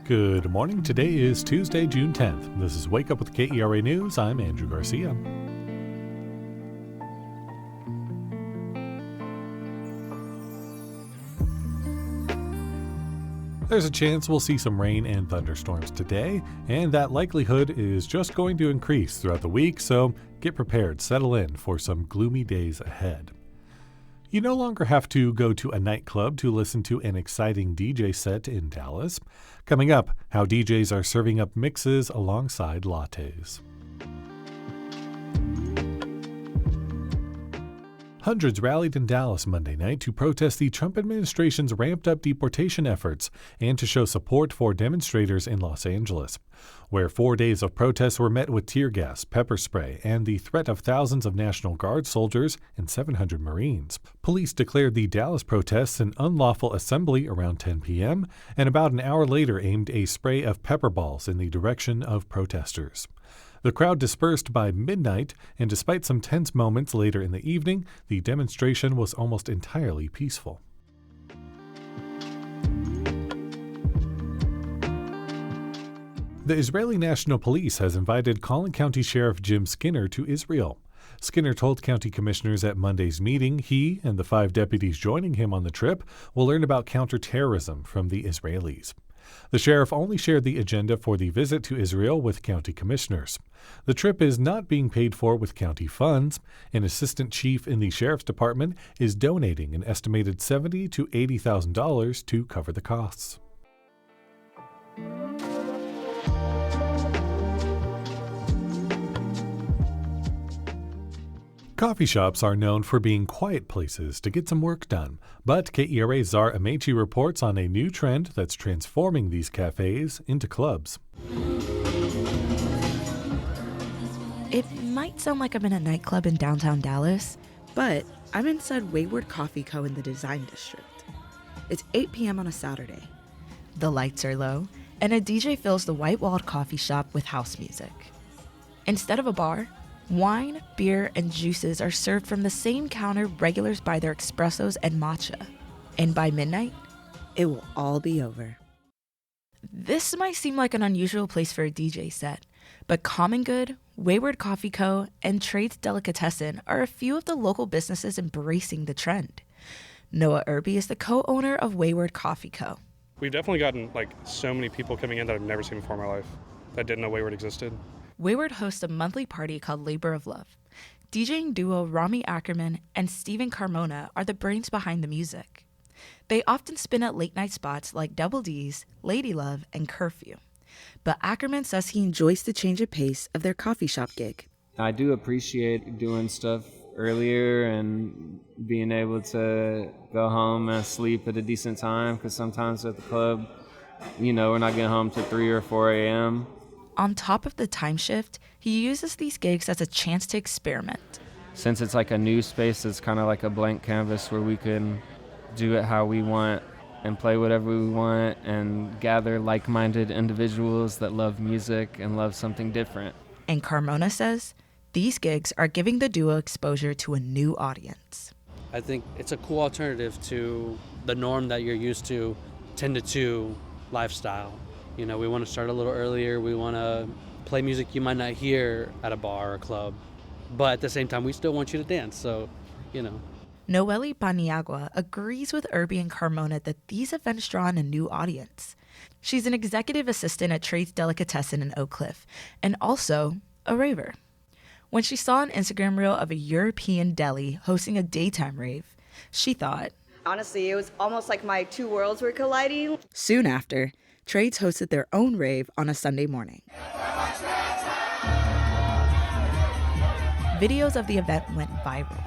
Good morning. Today is Tuesday, June 10th. This is Wake Up with KERA News. I'm Andrew Garcia. There's a chance we'll see some rain and thunderstorms today, and that likelihood is just going to increase throughout the week, so get prepared, settle in for some gloomy days ahead. You no longer have to go to a nightclub to listen to an exciting DJ set in Dallas. Coming up, how DJs are serving up mixes alongside lattes. Hundreds rallied in Dallas Monday night to protest the Trump administration's ramped-up deportation efforts and to show support for demonstrators in Los Angeles, where 4 days of protests were met with tear gas, pepper spray, and the threat of thousands of National Guard soldiers and 700 Marines. Police declared the Dallas protests an unlawful assembly around 10 p.m. and about an hour later aimed a spray of pepper balls in the direction of protesters. The crowd dispersed by midnight, and despite some tense moments later in the evening, the demonstration was almost entirely peaceful. The Israeli National Police has invited Collin County Sheriff Jim Skinner to Israel. Skinner told county commissioners at Monday's meeting he and the 5 deputies joining him on the trip will learn about counterterrorism from the Israelis. The sheriff only shared the agenda for the visit to Israel with county commissioners. The trip is not being paid for with county funds. An assistant chief in the sheriff's department is donating an estimated $70,000 to $80,000 to cover the costs. Coffee shops are known for being quiet places to get some work done, but KERA's Zara Amechi reports on a new trend that's transforming these cafes into clubs. It might sound like I'm in a nightclub in downtown Dallas, but I'm inside Wayward Coffee Co. in the Design District. It's 8 p.m. on a Saturday. The lights are low, and a DJ fills the white-walled coffee shop with house music. Instead of a bar, wine, beer, and juices are served from the same counter regulars buy their espressos and matcha. And by midnight, it will all be over. This might seem like an unusual place for a DJ set, but Common Good, Wayward Coffee Co., and Trades Delicatessen are a few of the local businesses embracing the trend. Noah Irby is the co-owner of Wayward Coffee Co. We've definitely gotten so many people coming in that I've never seen before in my life that didn't know Wayward existed. Wayward hosts a monthly party called Labor of Love. DJing duo Rami Ackerman and Steven Carmona are the brains behind the music. They often spin at late-night spots like Double D's, Lady Love, and Curfew. But Ackerman says he enjoys the change of pace of their coffee shop gig. I do appreciate doing stuff earlier and being able to go home and sleep at a decent time, because sometimes at the club, we're not getting home till 3 or 4 a.m. On top of the time shift, he uses these gigs as a chance to experiment. Since it's like a new space, it's kind of like a blank canvas where we can do it how we want and play whatever we want and gather like-minded individuals that love music and love something different. And Carmona says these gigs are giving the duo exposure to a new audience. I think it's a cool alternative to the norm that you're used to, 10 to 2 lifestyle. We want to start a little earlier. We want to play music you might not hear at a bar or a club. But at the same time, we still want you to dance. So, Noelle Paniagua agrees with Irby and Carmona that these events draw in a new audience. She's an executive assistant at Trades Delicatessen in Oak Cliff and also a raver. When she saw an Instagram reel of a European deli hosting a daytime rave, she thought, honestly, it was almost like my two worlds were colliding. Soon after, Trades hosted their own rave on a Sunday morning. Videos of the event went viral.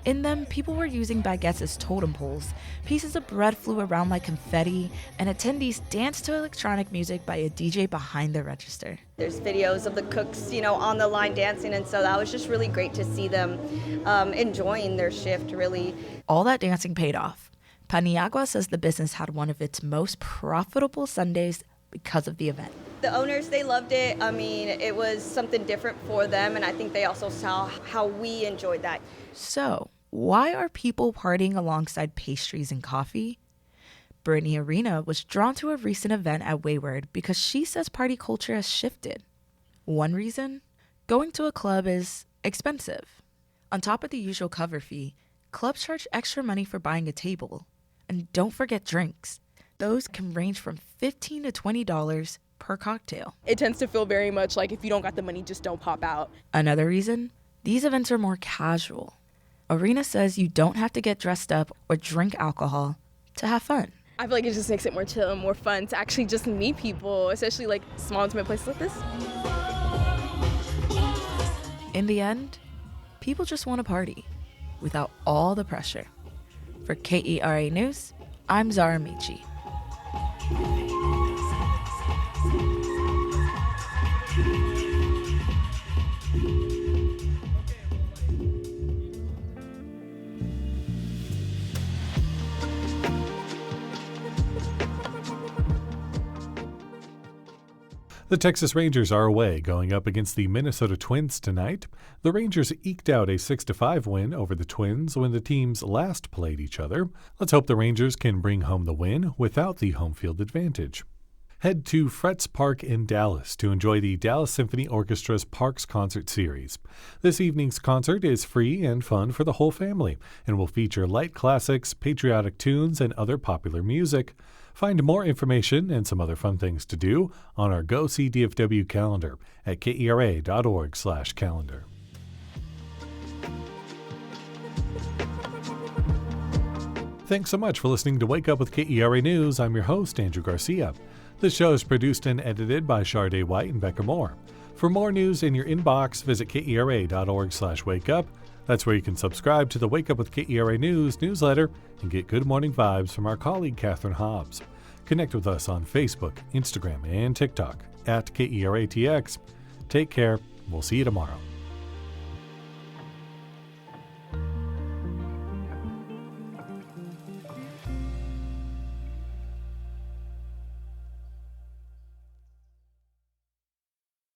In them, people were using baguettes as totem poles, pieces of bread flew around like confetti, and attendees danced to electronic music by a DJ behind the register. There's videos of the cooks, on the line dancing, and so that was just really great to see them enjoying their shift, really. All that dancing paid off. Paniagua says the business had one of its most profitable Sundays because of the event. The owners, they loved it. It was something different for them, and I think they also saw how we enjoyed that. So, why are people partying alongside pastries and coffee? Brittany Arena was drawn to a recent event at Wayward because she says party culture has shifted. One reason? Going to a club is expensive. On top of the usual cover fee, clubs charge extra money for buying a table. And don't forget drinks. Those can range from $15 to $20 per cocktail. It tends to feel very much like if you don't got the money, just don't pop out. Another reason? These events are more casual. Arena says you don't have to get dressed up or drink alcohol to have fun. I feel like it just makes it more chill and more fun to actually just meet people, especially like small intimate places like this. In the end, people just want to party without all the pressure. For KERA News, I'm Zara Michi. The Texas Rangers are away, going up against the Minnesota Twins tonight. The Rangers eked out a 6-5 win over the Twins when the teams last played each other. Let's hope the Rangers can bring home the win without the home field advantage. Head to Fretz Park in Dallas to enjoy the Dallas Symphony Orchestra's Parks Concert Series. This evening's concert is free and fun for the whole family and will feature light classics, patriotic tunes, and other popular music. Find more information and some other fun things to do on our Go See DFW calendar at kera.org/calendar. Thanks so much for listening to Wake Up with KERA News. I'm your host, Andrew Garcia. This show is produced and edited by Shardae White and Bekah Morr. For more news in your inbox, visit kera.org/wakeup. That's where you can subscribe to the Wake Up with KERA News newsletter and get good morning vibes from our colleague Catherine Hobbs. Connect with us on Facebook, Instagram, and TikTok at KERATX. Take care. We'll see you tomorrow.